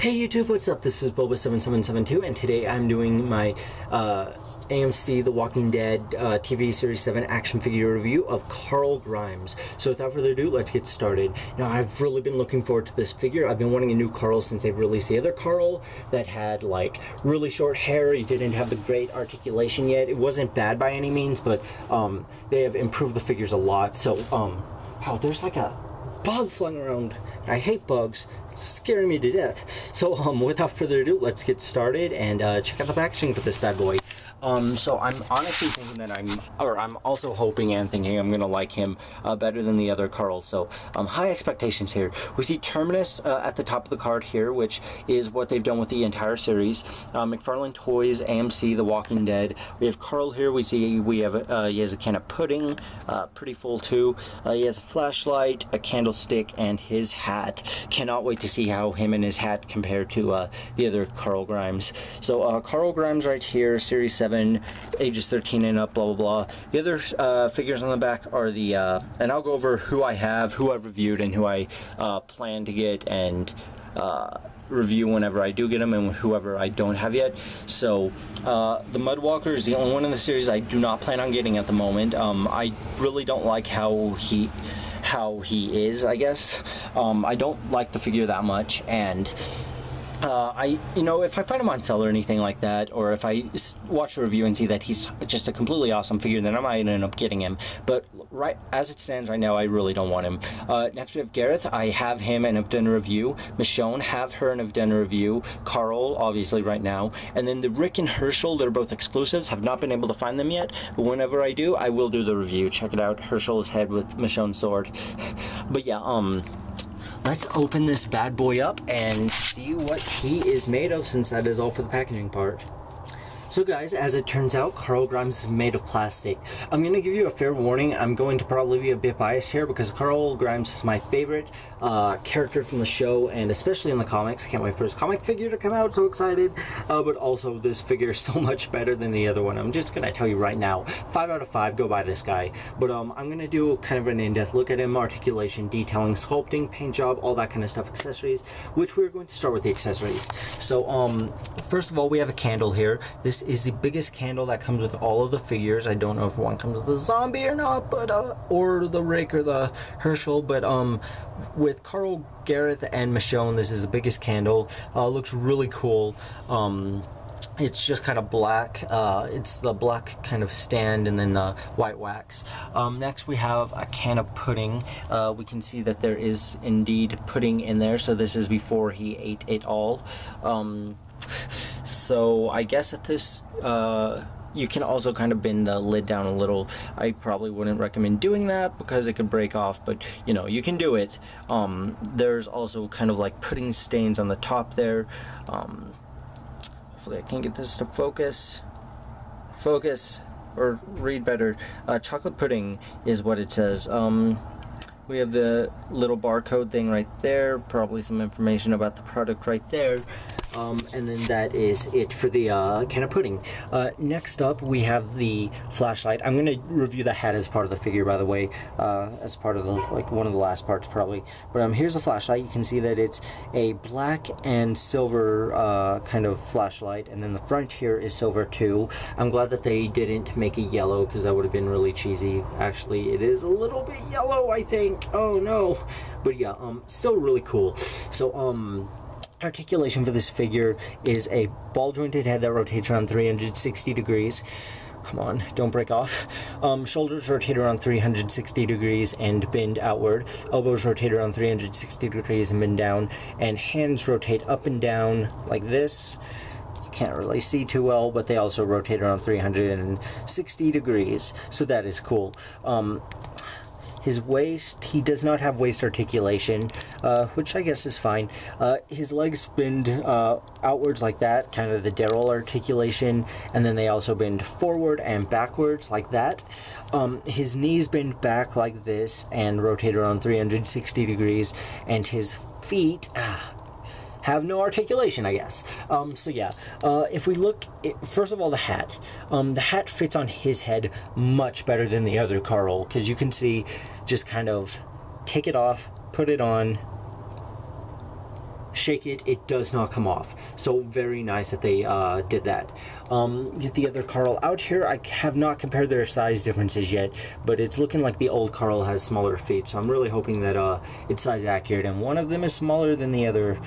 Hey YouTube, what's up? This is Boba7772 and today I'm doing my AMC The Walking Dead TV Series 7 action figure review of Carl Grimes. So without further ado, let's get started. Now I've really been looking forward to this figure. I've been wanting a new Carl since they've released the other Carl that had like really short hair. He didn't have the great articulation yet. It wasn't bad by any means, but they have improved the figures a lot. So wow, there's like a bug flying around. I hate bugs. It's scaring me to death. So without further ado, let's get started and check out the packaging for this bad boy. So I'm honestly thinking that I'm also hoping and thinking I'm gonna like him better than the other Carl. So high expectations here. We see Terminus at the top of the card here, which is what they've done with the entire series. McFarlanes Toys, AMC, The Walking Dead. We have Carl here. We see he has a can of pudding, pretty full too. He has a flashlight, a candlestick, and his hat. Cannot wait to see how him and his hat compare to the other Carl Grimes. So Carl Grimes right here, Series 7. Ages 13 and up, blah blah blah. The other figures on the back are the and I'll go over who I have, who I've reviewed, and who I plan to get and review whenever I do get them, and whoever I don't have yet. So the Mudwalker is the only one in the series I do not plan on getting at the moment. I really don't like how he is, I guess. I don't like the figure that much, and if I find him on sale or anything like that, or if I watch a review and see that he's just a completely awesome figure, then I might end up getting him. But right as it stands right now, I really don't want him. Next we have Gareth. I have him and have done a review. Michonne, have her and have done a review. Carl, obviously right now. And then the Rick and Herschel, they're both exclusives. Have not been able to find them yet, but whenever I do, I will do the review. Check it out. Herschel's head with Michonne's sword. But yeah, let's open this bad boy up and see what he is made of, since that is all for the packaging part. So guys, as it turns out, Carl Grimes is made of plastic. I'm going to give you a fair warning. I'm going to probably be a bit biased here because Carl Grimes is my favorite character from the show, and especially in the comics. Can't wait for his comic figure to come out, so excited. But also, this figure is so much better than the other one. I'm just going to tell you right now, 5 out of 5, go buy this guy. But I'm going to do kind of an in-depth look at him, articulation, detailing, sculpting, paint job, all that kind of stuff, accessories, which we're going to start with the accessories. So first of all, we have a candle here. This is the biggest candle that comes with all of the figures. I don't know if one comes with a zombie or not, but or the Rick or the Herschel, but with Carl, Gareth, and Michonne, this is the biggest candle. Looks really cool. It's just kind of black. It's the black kind of stand and then the white wax. Next we have a can of pudding. We can see that there is indeed pudding in there, so this is before he ate it all. So I guess at this, you can also kind of bend the lid down a little. I probably wouldn't recommend doing that because it could break off, but you know, you can do it. There's also kind of like pudding stains on the top there. Hopefully I can get this to focus, or read better. Chocolate pudding is what it says. We have the little barcode thing right there, probably some information about the product right there. And then that is it for the can of pudding. Next up, we have the flashlight. I'm going to review the hat as part of the figure, by the way, as part of the, like, one of the last parts probably. But here's the flashlight. You can see that it's a black and silver kind of flashlight, and then the front here is silver too. I'm glad that they didn't make it yellow, because that would have been really cheesy. Actually, it is a little bit yellow, I think. Oh no. But yeah, still really cool. So articulation for this figure is a ball jointed head that rotates around 360 degrees. Come on, don't break off. Shoulders rotate around 360 degrees and bend outward. Elbows rotate around 360 degrees and bend down. And hands rotate up and down like this. You can't really see too well, but they also rotate around 360 degrees. So that is cool. His waist, he does not have waist articulation, which I guess is fine. His legs bend outwards like that, kind of the Daryl articulation, and then they also bend forward and backwards like that. His knees bend back like this and rotate around 360 degrees, and his feet have no articulation, I guess. So yeah, if we look, first of all, the hat fits on his head much better than the other Carl, because you can see, just kind of take it off, put it on, shake it, it does not come off. So very nice that they did that. Get the other Carl out here. I have not compared their size differences yet, but it's looking like the old Carl has smaller feet, so I'm really hoping that it's size accurate, and one of them is smaller than the other.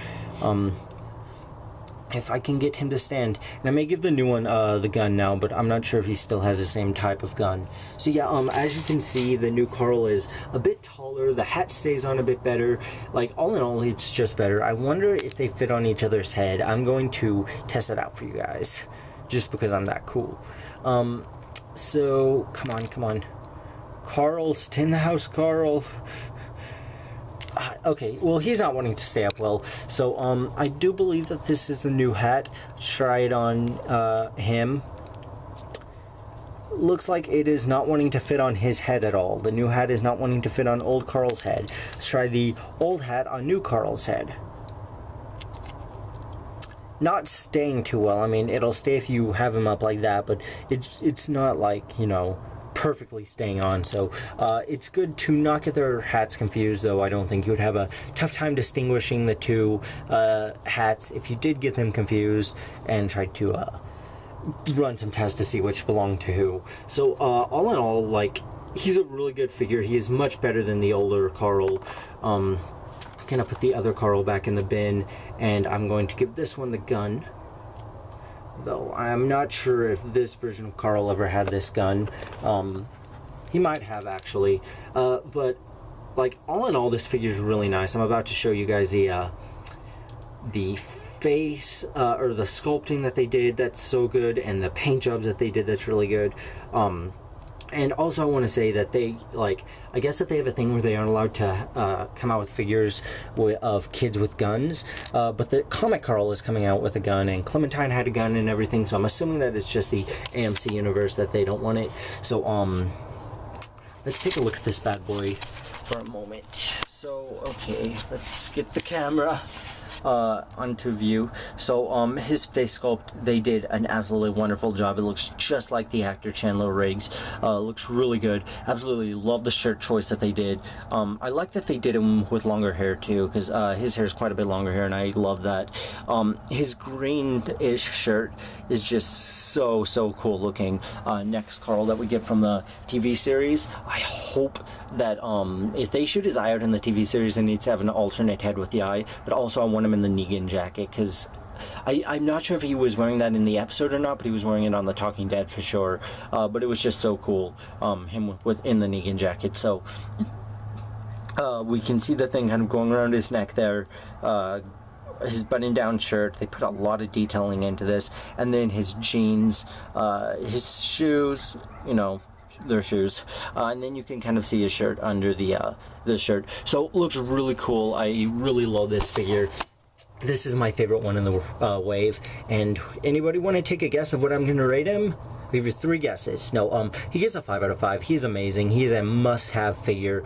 If I can get him to stand. And I may give the new one the gun now, but I'm not sure if he still has the same type of gun. So yeah, as you can see, the new Carl is a bit taller, the hat stays on a bit better. Like, all in all, it's just better. I wonder if they fit on each other's head. I'm going to test it out for you guys, just because I'm that cool. So, come on. Carl, stay in the house, Carl. Okay, well, he's not wanting to stay up well, so I do believe that this is the new hat. Try it on him. Looks like it is not wanting to fit on his head at all. The new hat is not wanting to fit on old Carl's head. Let's try the old hat on new Carl's head. Not staying too well. I mean, it'll stay if you have him up like that, but it's not like, you know, perfectly staying on. So it's good to not get their hats confused, though I don't think you would have a tough time distinguishing the two hats if you did get them confused and tried to run some tests to see which belonged to who. So all in all, like, he's a really good figure. He is much better than the older Carl. I'm gonna put the other Carl back in the bin, and I'm going to give this one the gun. Though I'm not sure if this version of Carl ever had this gun. He might have, actually. But, like, all in all, this figure is really nice. I'm about to show you guys the face, or the sculpting that they did. That's so good. And the paint jobs that they did, that's really good. And also I want to say that they, like, I guess that they have a thing where they aren't allowed to come out with figures of kids with guns, but the comic Carl is coming out with a gun, and Clementine had a gun and everything, so I'm assuming that it's just the AMC universe that they don't want it. So let's take a look at this bad boy for a moment. So, okay, let's get the camera onto view. So his face sculpt, they did an absolutely wonderful job. It looks just like the actor Chandler Riggs. Looks really good. Absolutely love the shirt choice that they did. I like that they did him with longer hair too, because his hair is quite a bit longer hair, and I love that. His greenish shirt is just so cool looking. Next Carl that we get from the TV series, I hope that if they shoot his eye out in the TV series, it needs to have an alternate head with the eye, but also I want him in the Negan jacket, because I'm not sure if he was wearing that in the episode or not, but he was wearing it on The Talking Dead for sure. But it was just so cool, him within the Negan jacket. So we can see the thing kind of going around his neck there. His button-down shirt, they put a lot of detailing into this, and then his jeans, his shoes, you know, their shoes, and then you can kind of see his shirt under the shirt. So it looks really cool. I really love this figure. This is my favorite one in the wave. And anybody want to take a guess of what I'm going to rate him? I'll give you 3 guesses. No, he gets a 5 out of 5. He's amazing. He's a must-have figure.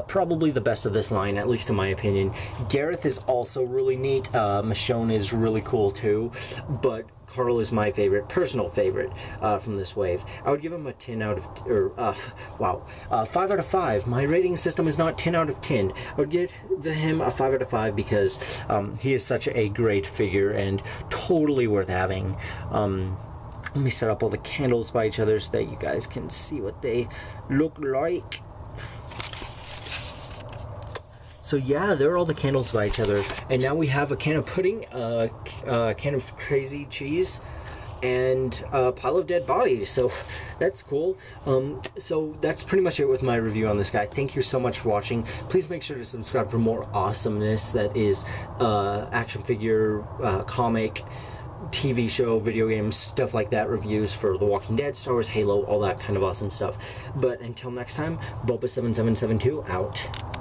Probably the best of this line, at least in my opinion. Gareth is also really neat. Michonne is really cool too. But Carl is my favorite, personal favorite from this wave. I would give him a 10 out of, 5 out of 5. My rating system is not 10 out of 10. I would give him a 5 out of 5 because he is such a great figure and totally worth having. Let me set up all the candles by each other so that you guys can see what they look like. So yeah, there are all the candles by each other, and now we have a can of pudding, a can of crazy cheese, and a pile of dead bodies. So that's cool. So that's pretty much it with my review on this guy. Thank you so much for watching. Please make sure to subscribe for more awesomeness that is action figure, comic, TV show, video games, stuff like that, reviews for The Walking Dead, Star Wars, Halo, all that kind of awesome stuff. But until next time, Boba7772 out.